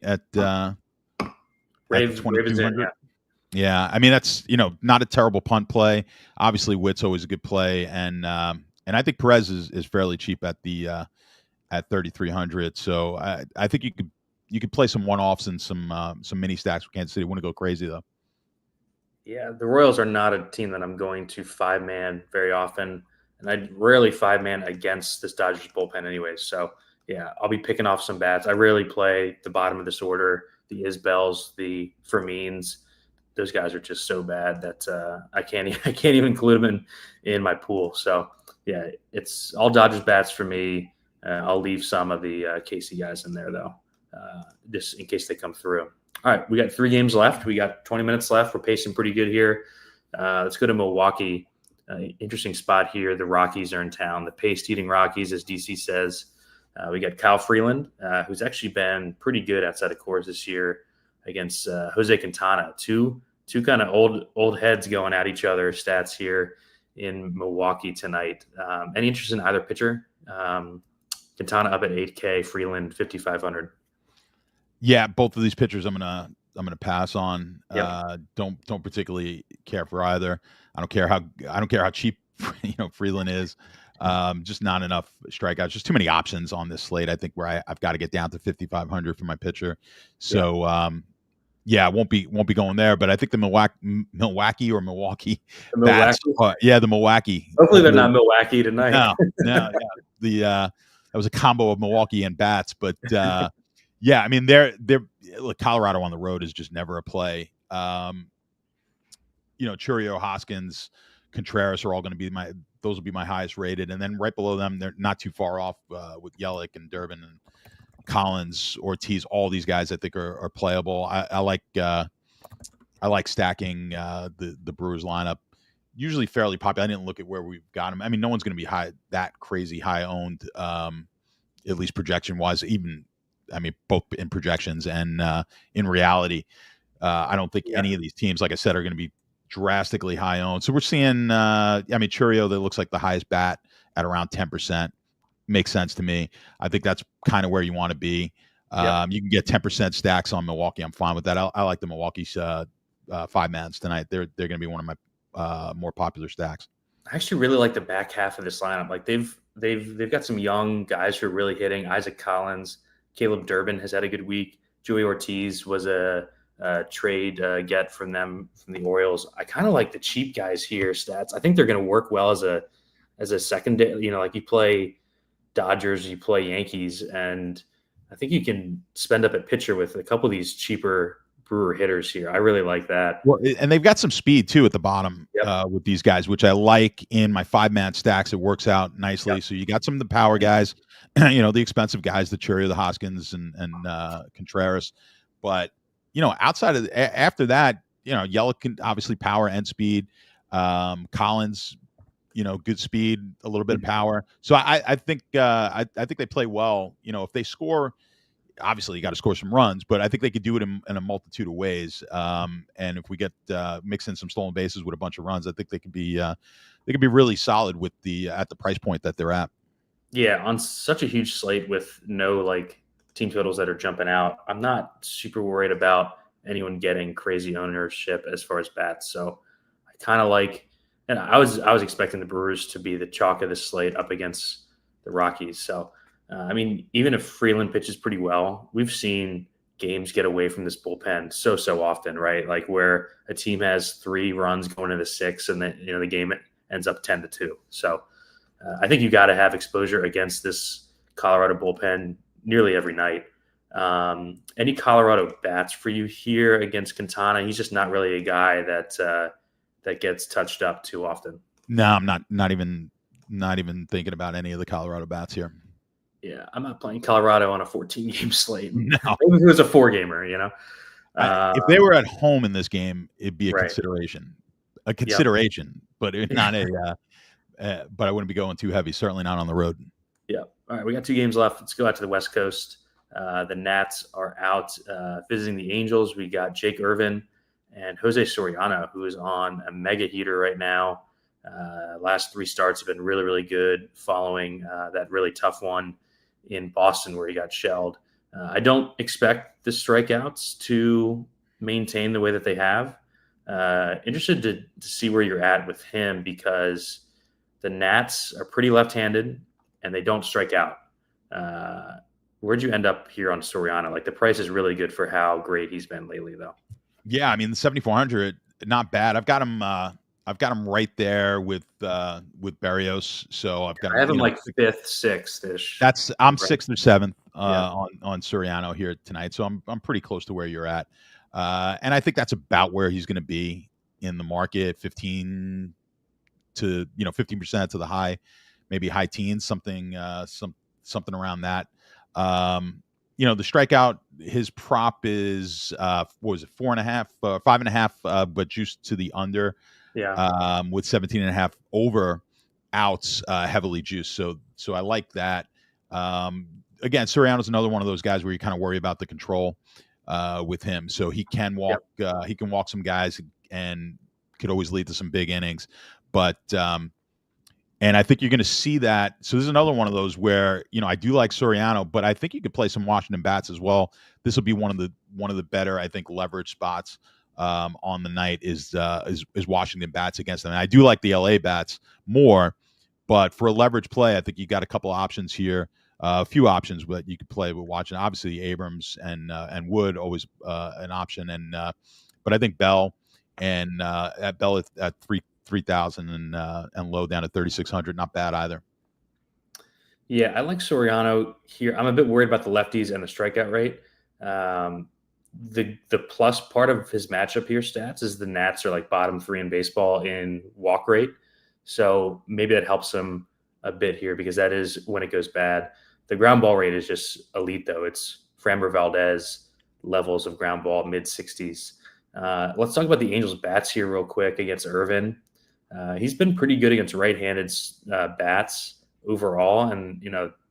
at Ravens in, 2,200. Yeah, I mean that's not a terrible punt play. Obviously, Witt's always a good play, and I think Perez is fairly cheap at the at 3,300. So I think you could play some one offs and some mini stacks with Kansas City. Wouldn't go crazy though. Yeah, the Royals are not a team that I'm going to five-man very often, and I rarely five-man against this Dodgers bullpen anyways. So, yeah, I'll be picking off some bats. I rarely play the bottom of this order, the Isbels, the Fermins. Those guys are just so bad that I can't I can't even include them in my pool. So, yeah, it's all Dodgers bats for me. I'll leave some of the Casey guys in there, though, just in case they come through. All right, we got 3 games left. We got 20 minutes left. We're pacing pretty good here. Let's go to Milwaukee. Interesting spot here. The Rockies are in town. The pace-eating Rockies, as DC says. We got Kyle Freeland, who's actually been pretty good outside of Coors this year against Jose Quintana. Two kind of old heads going at each other. Stats here in Milwaukee tonight. Any interest in either pitcher? Quintana up at 8K. Freeland 5,500. Yeah, both of these pitchers I'm gonna pass on. Yep. Don't particularly care for either. I don't care how cheap Freeland is. Just not enough strikeouts. Just too many options on this slate. I think where I've got to get down to 5,500 for my pitcher. So yeah, won't be going there. But I think the Milwaukee bats. The Milwaukee. Hopefully they're not Milwaukee tonight. No. That was a combo of Milwaukee and bats, but. Yeah, I mean, look, Colorado on the road is just never a play. Churio, Hoskins, Contreras are all going to be those will be my highest rated, and then right below them, they're not too far off with Yelich and Durbin and Collins, Ortiz. All these guys I think are playable. I like stacking the Brewers lineup. Usually fairly popular. I didn't look at where we've got them. I mean, no one's going to be that crazy high owned, at least projection wise. Both in projections and in reality, I don't think any of these teams, like I said, are going to be drastically high owned. So we're seeing, Churio that looks like the highest bat at around 10%. Makes sense to me. I think that's kind of where you want to be. You can get 10% stacks on Milwaukee. I'm fine with that. I like the Milwaukee's 5-mans tonight. They're going to be one of my more popular stacks. I actually really like the back half of this lineup. Like they've got some young guys who are really hitting. Isaac Collins. Caleb Durbin has had a good week. Joey Ortiz was a trade get from them from the Orioles. I kind of like the cheap guys here. Stats. I think they're going to work well as a secondary. Like you play Dodgers, you play Yankees, and I think you can spend up at pitcher with a couple of these cheaper Brewer hitters here. I really like that. Well, and they've got some speed too at the bottom with these guys, which I like in my 5-man stacks. It works out nicely. Yep. So you got some of the power guys. The expensive guys, the Churio, the Hoskins, and Contreras. But, outside of after that, Yelich can obviously power and speed. Collins, good speed, a little bit of power. So I think they play well. If they score, obviously you got to score some runs, but I think they could do it in a multitude of ways. And if we get mix in some stolen bases with a bunch of runs, I think they could be really solid with at the price point that they're at. Yeah, on such a huge slate with no team totals that are jumping out, I'm not super worried about anyone getting crazy ownership as far as bats. So I kind of and I was expecting the Brewers to be the chalk of the slate up against the Rockies. So even if Freeland pitches pretty well, we've seen games get away from this bullpen so often, right? Like where a team has 3 runs going into 6, and then the game ends up 10-2. So. I think you got to have exposure against this Colorado bullpen nearly every night. Any Colorado bats for you here against Quintana? He's just not really a guy that gets touched up too often. No, I'm not even thinking about any of the Colorado bats here. Yeah, I'm not playing Colorado on a 14-game slate. No, maybe if it was a 4-gamer, if they were at home in this game, it'd be a consideration, but it's not a. But I wouldn't be going too heavy. Certainly not on the road. Yeah. All right. We got 2 games left. Let's go out to the West Coast. The Nats are out visiting the Angels. We got Jake Irvin and Jose Soriano, who is on a mega heater right now. Last 3 starts have been really, really good following that really tough one in Boston where he got shelled. I don't expect the strikeouts to maintain the way that they have. Interested to see where you're at with him, because the Nats are pretty left-handed and they don't strike out. Where'd you end up here on Soriano? Like, the price is really good for how great he's been lately, though. Yeah, I mean, the 7,400, not bad. I've got him right there with Berrios. So I've got him. I have him like fifth, sixth ish. I'm sixth or seventh Yeah. on Soriano here tonight. So I'm pretty close to where you're at, and I think that's about where he's going to be in the market. 15% to the high, maybe high teens, something around that. The strikeout, his prop is what was it, 4.5, 5.5, but juiced to the under. Yeah. With 17.5 over outs, heavily juiced. So I like that. Again, Soriano's another one of those guys where you kind of worry about the control with him. So he can walk. Yep. He can walk some guys and could always lead to some big innings. But and I think you're going to see that. So this is another one of those where I do like Soriano, but I think you could play some Washington bats as well. This will be one of the better, I think, leverage spots on the night is Washington bats against them. And I do like the LA bats more, but for a leverage play, I think you got a couple of options here, a few options that you could play with Washington. Obviously, Abrams and Wood always an option, and but I think Bell and at Bell at 3,000 and low down at 3,600, not bad either. Yeah, I like Soriano here. I'm a bit worried about the lefties and the strikeout rate. The plus part of his matchup here stats is the Nats are like bottom 3 in baseball in walk rate. So maybe that helps him a bit here, because that is when it goes bad. The ground ball rate is just elite, though. It's Framber Valdez levels of ground ball, mid 60s. Let's talk about the Angels bats here real quick against Irvin. He's been pretty good against right-handed bats overall. And,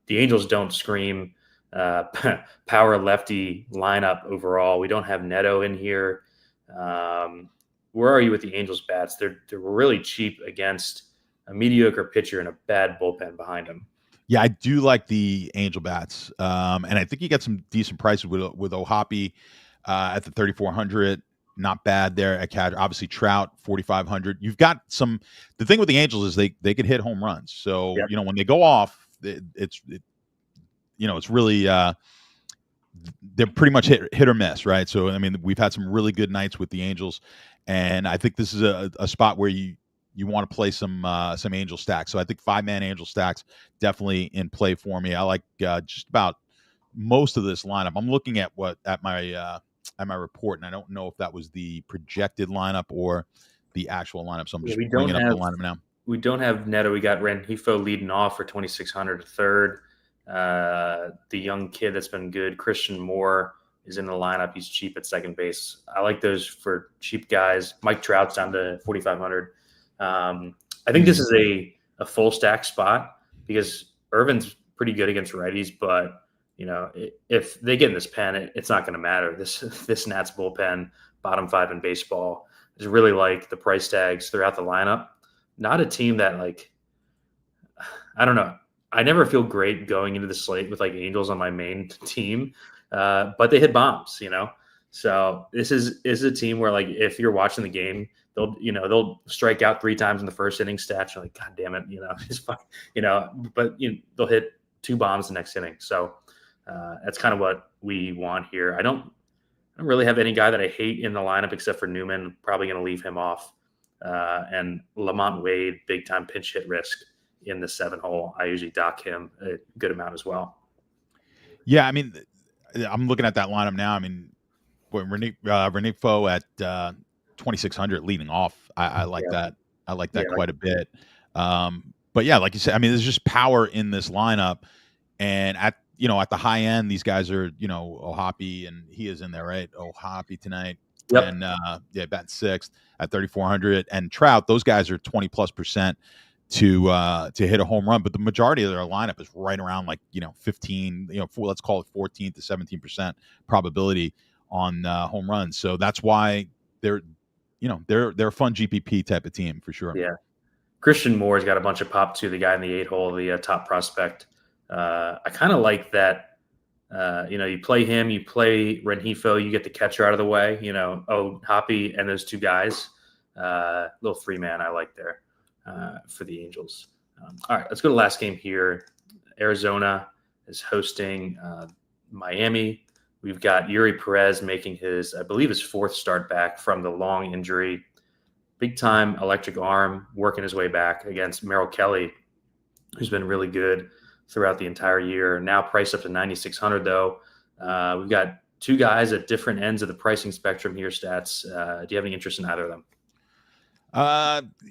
the Angels don't scream power lefty lineup overall. We don't have Neto in here. Where are you with the Angels bats? They're really cheap against a mediocre pitcher and a bad bullpen behind him. Yeah, I do like the Angel bats, and I think you got some decent prices with Ohapi at the 3,400. Not bad there at catcher. Obviously, Trout 4,500. You've got some. The thing with the Angels is they could hit home runs. So Yep. When they go off, it's really they're pretty much hit or miss, right? So I mean, we've had some really good nights with the Angels, and I think this is a spot where you want to play some Angel stacks. So I think 5-man Angel stacks definitely in play for me. I like just about most of this lineup. I'm looking at my report, and I don't know if that was the projected lineup or the actual lineup. So I'm just bringing up the lineup now. We don't have Neto. We got Rengifo leading off for 2,600 third. The young kid that's been good, Christian Moore, is in the lineup. He's cheap at second base. I like those for cheap guys. Mike Trout's down to 4,500. I think this is a full stack spot, because Irvin's pretty good against righties, but if they get in this pen, it's not going to matter. This Nats bullpen, bottom 5 in baseball, is really like the price tags throughout the lineup. Not a team that, like, I don't know. I never feel great going into the slate with like Angels on my main team, but they hit bombs, So this is a team where, like, if you're watching the game, they'll strike out 3 times in the first inning. Stats are like, God damn it, it's fine, but they'll hit 2 bombs the next inning. So that's kind of what we want here. I don't really have any guy that I hate in the lineup except for Newman. Probably going to leave him off. And Lamont Wade, big time pinch hit risk in the 7 hole. I usually dock him a good amount as well. Yeah, I mean, I'm looking at that lineup now. I mean, Rengifo at 2,600 leading off. I like that. I like that quite a bit. But yeah, like you said, I mean, there's just power in this lineup, and at the high end, these guys are, Ohapi, and he is in there, right? Ohapi tonight. Yep. And batting 6th at 3,400, and Trout. Those guys are 20+% to hit a home run, but the majority of their lineup is right around like 15, let's call it 14 to 17% probability on home runs. So that's why they're a fun GPP type of team for sure. Yeah, Christian Moore's got a bunch of pop too. The guy in the 8 hole, the top prospect. I kind of like that You play him, you play Rengifo, you get the catcher out of the way. Hoppy and those two guys. Little 3-man I like there for the Angels. All right, let's go to the last game here. Arizona is hosting Miami. We've got Yuri Perez making I believe his fourth start back from the long injury. Big time electric arm, working his way back against Merrill Kelly, who's been really good throughout the entire year. Now priced up to 9,600 though. We've got two guys at different ends of the pricing spectrum here. Stats. Do you have any interest in either of them?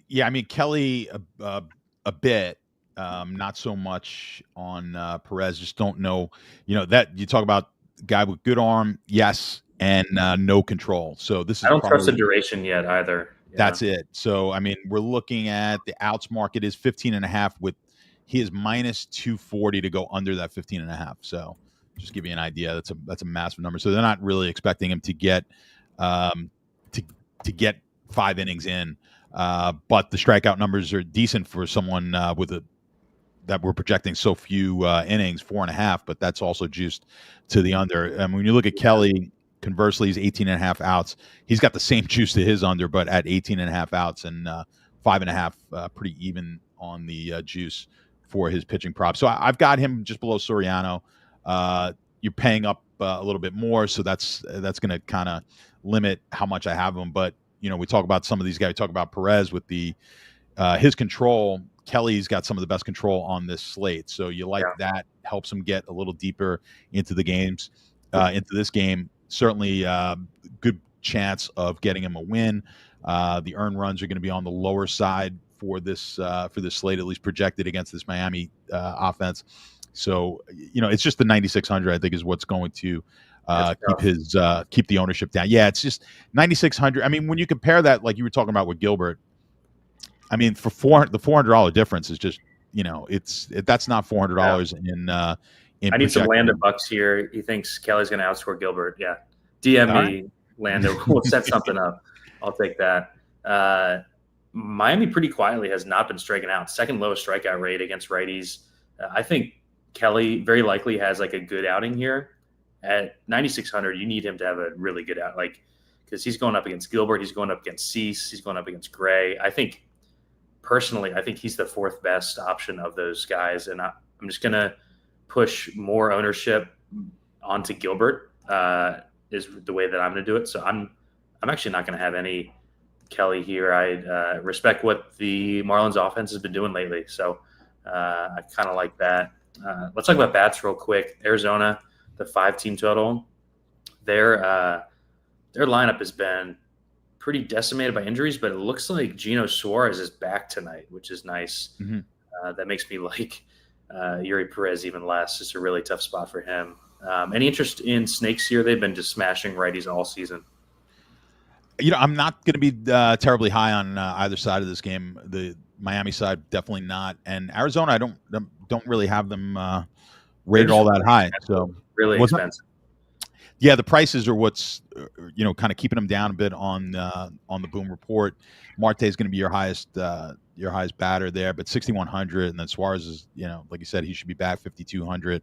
Yeah, I mean Kelly a bit, not so much on Perez. Just don't know. That you talk about guy with good arm, yes, and no control. So this is I don't trust the duration yet either. That's it. So I mean, we're looking at the outs market is 15.5 with. He is minus 240 to go under that 15.5. So just give you an idea. That's a massive number. So they're not really expecting him to get to get 5 innings in. But the strikeout numbers are decent for someone that we're projecting so few innings, 4.5. But that's also juiced to the under. And when you look at Kelly, conversely, he's 18.5 outs. He's got the same juice to his under, but at 18.5 outs and 5.5, pretty even on the juice for his pitching prop. So I've got him just below Soriano. You're paying up a little bit more, so that's going to kind of limit how much I have him. But we talk about some of these guys. We talk about Perez with his control. Kelly's got some of the best control on this slate, so you like that. Helps him get a little deeper into the games, into this game. Certainly, good chance of getting him a win. The earned runs are going to be on the lower side for this slate, at least projected against this Miami offense. So it's just the 9,600 I think is what's going to keep the ownership down. Yeah, it's just 9,600. I mean, when you compare that, like you were talking about with Gilbert, I mean, for the $400 difference is just that's not $400 in. I need some Lando bucks here. He thinks Kelly's going to outscore Gilbert. Yeah, DM me, right. Lando. We'll set something up. I'll take that. Miami pretty quietly has not been striking out. Second lowest strikeout rate against righties. I think Kelly very likely has like a good outing here. At 9,600, you need him to have a really good out, because he's going up against Gilbert, he's going up against Cease, he's going up against Gray. I think he's the fourth best option of those guys, and I'm just gonna push more ownership onto Gilbert. Is the way that I'm going to do it. So I'm actually not going to have any Kelly here. I respect what the Marlins offense has been doing lately. So I kind of like that. Let's talk about bats real quick. Arizona, the 5-team total. Their lineup has been pretty decimated by injuries, but it looks like Gino Suarez is back tonight, which is nice. Mm-hmm. That makes me like Yuri Perez even less. It's a really tough spot for him. Any interest in snakes here? They've been just smashing righties all season. I'm not going to be terribly high on either side of this game. The Miami side, definitely not. And Arizona, I don't really have them rated all that high. So really expensive. Yeah, the prices are what's kind of keeping them down a bit on the Boom Report. Marte is going to be your highest batter there, but 6,100, and then Suarez is like you said, he should be back 5,200.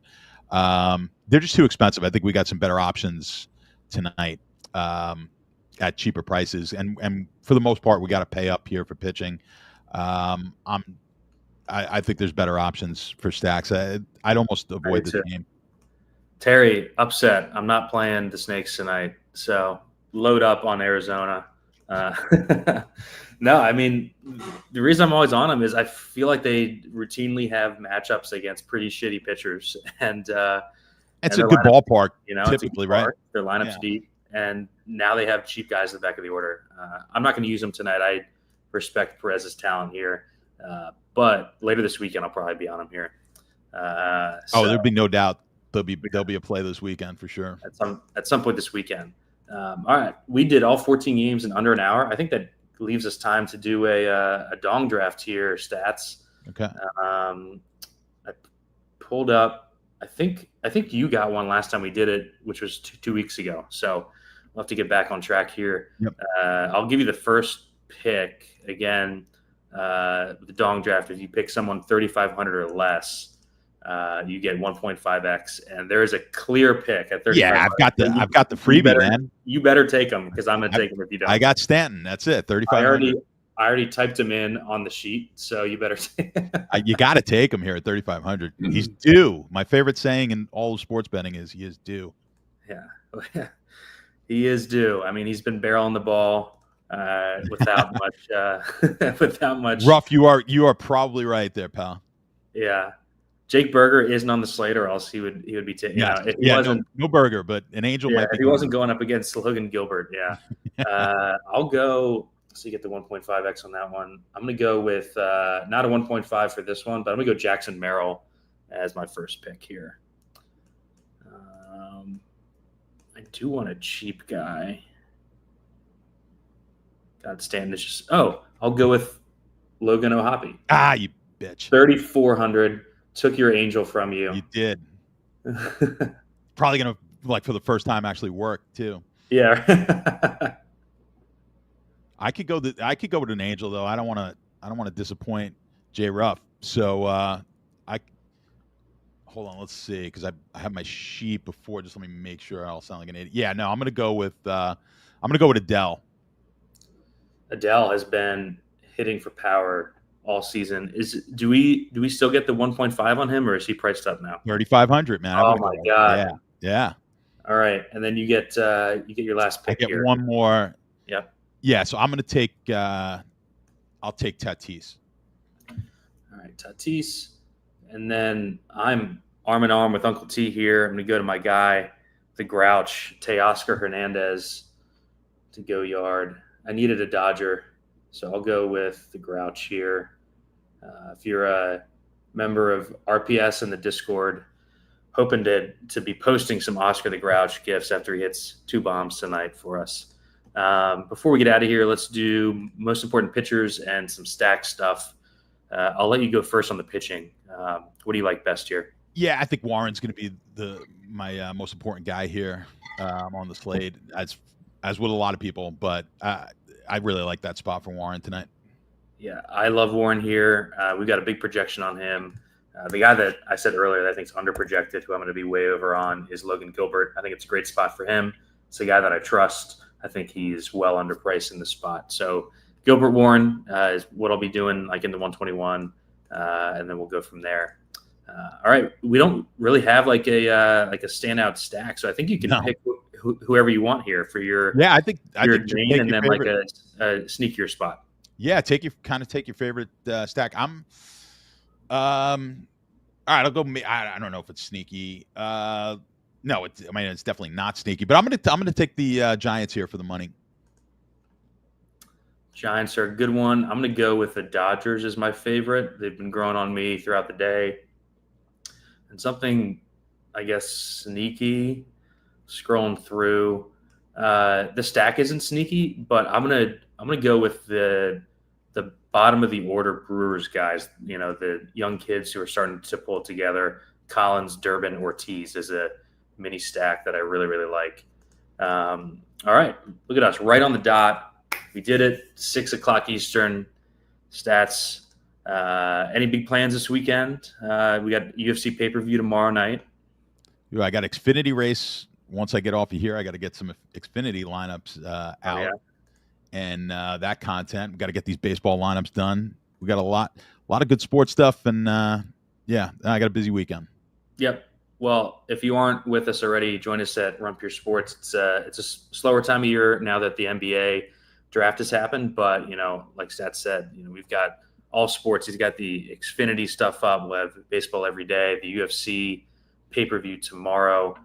They're just too expensive. I think we got some better options tonight at cheaper prices, and for the most part, we got to pay up here for pitching. I think there's better options for stacks. I'd almost avoid this game. Terry, upset. I'm not playing the Snakes tonight, so load up on Arizona. No, I mean, the reason I'm always on them is I feel like they routinely have matchups against pretty shitty pitchers, and it's a good ballpark, typically, right? Their lineup's deep, and now they have cheap guys at the back of the order. I'm not going to use them tonight. I respect Perez's talent here, but later this weekend I'll probably be on him here. There'd be no doubt. There'll be a play this weekend for sure. At some point this weekend. All right, we did all 14 games in under an hour. I think that leaves us time to do a dong draft here. Stats. Okay. I pulled up. I think you got one last time we did it, which was 2 weeks ago. So we'll have to get back on track here. Yep. I'll give you the first pick again. The dong draft. If you pick someone 3,500 or less. You get 1.5x, and there is a clear pick at 35. Yeah, I've got the freebie, man. You better take him because I'm going to take him if you don't. I got Stanton. That's it. 3,500. I already typed him in on the sheet, so you better. You got to take him here at 3,500. He's due. My favorite saying in all of sports betting is he is due. Yeah, he is due. I mean, he's been barreling the ball without much. Ruff, you are probably right there, pal. Yeah. Jake Berger isn't on the slate, or else he would be taking. If he wasn't, no Berger, but an Angel might be. If he wasn't going up against Logan Gilbert, I'll go. So you get the 1.5x on that one. I'm going to go with not a 1.5 for this one, but I'm going to go Jackson Merrill as my first pick here. I do want a cheap guy. God, Stanton is just. Oh, I'll go with Logan O'Hoppe. Ah, you bitch. 3,400. Took your Angel from you. You did. Probably gonna for the first time actually work too. Yeah. I could go with an Angel though. I don't want to disappoint J Ruff. So hold on. Let's see, because I have my sheet before. Just let me make sure I don't sound like an idiot. Yeah, no, I'm gonna go with Adele. Adele has been hitting for power all season. Do we still get the 1.5 on him, or is he priced up now? 3,500, man. Oh my God. Yeah. All right, and then you get your last pick. I get here. one more. Yep. Yeah, so I'm gonna take. I'll take Tatis. All right, Tatis, and then I'm arm in arm with Uncle T here. I'm gonna go to my guy, the Grouch, Teoscar Hernandez, to go yard. I needed a Dodger, so I'll go with the Grouch here. If you're a member of RPS in the Discord, hoping to be posting some Oscar the Grouch gifts after he hits 2 bombs tonight for us. Before we get out of here, let's do most important pitchers and some stack stuff. I'll let you go first on the pitching. What do you like best here? Yeah, I think Warren's going to be my most important guy here on the slate, as would a lot of people. But I really like that spot for Warren tonight. Yeah, I love Warren here. We've got a big projection on him. The guy that I said earlier that I think is underprojected, who I'm going to be way over on, is Logan Gilbert. I think it's a great spot for him. It's a guy that I trust. I think he's well underpriced in the spot. So Gilbert Warren is what I'll be doing, like in the 121, and then we'll go from there. All right, we don't really have like a standout stack, so I think you can pick whoever you want here for your I think main and then favorite. Like a sneakier spot. Yeah, take your favorite stack. I'm all right. I'll go. I don't know if it's sneaky. No, it's definitely not sneaky. But I'm gonna take the Giants here for the money. Giants are a good one. I'm gonna go with the Dodgers as my favorite. They've been growing on me throughout the day. And something, I guess, sneaky. Scrolling through, the stack isn't sneaky, but I'm gonna go with the bottom of the order Brewers guys. You know, the young kids who are starting to pull it together. Collins, Durbin, Ortiz is a mini stack that I really, really like. All right, look at us, right on the dot. We did it. 6 o'clock Eastern. Stats. Any big plans this weekend? We got UFC pay-per-view tomorrow night. I got Xfinity race. Once I get off of here, I got to get some Xfinity lineups out and that content. We got to get these baseball lineups done. We got a lot of good sports stuff, and I got a busy weekend. Yep. Well, if you aren't with us already, join us at Run Pure Sports. It's a slower time of year now that the NBA draft has happened, but like Stat said, we've got all sports. He's got the Xfinity stuff up. We'll have baseball every day. The UFC pay-per-view tomorrow.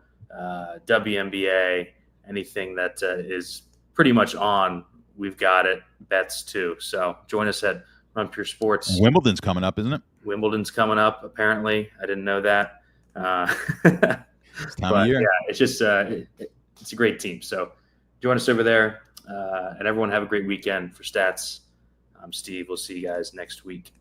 WNBA, anything that is pretty much on, we've got it. Bets too. So join us at Run Pure Sports. Wimbledon's coming up, isn't it? Wimbledon's coming up. Apparently, I didn't know that. It's time of year. Yeah, it's just it's a great team. So join us over there, and everyone have a great weekend. For Stats, I'm Steve. We'll see you guys next week.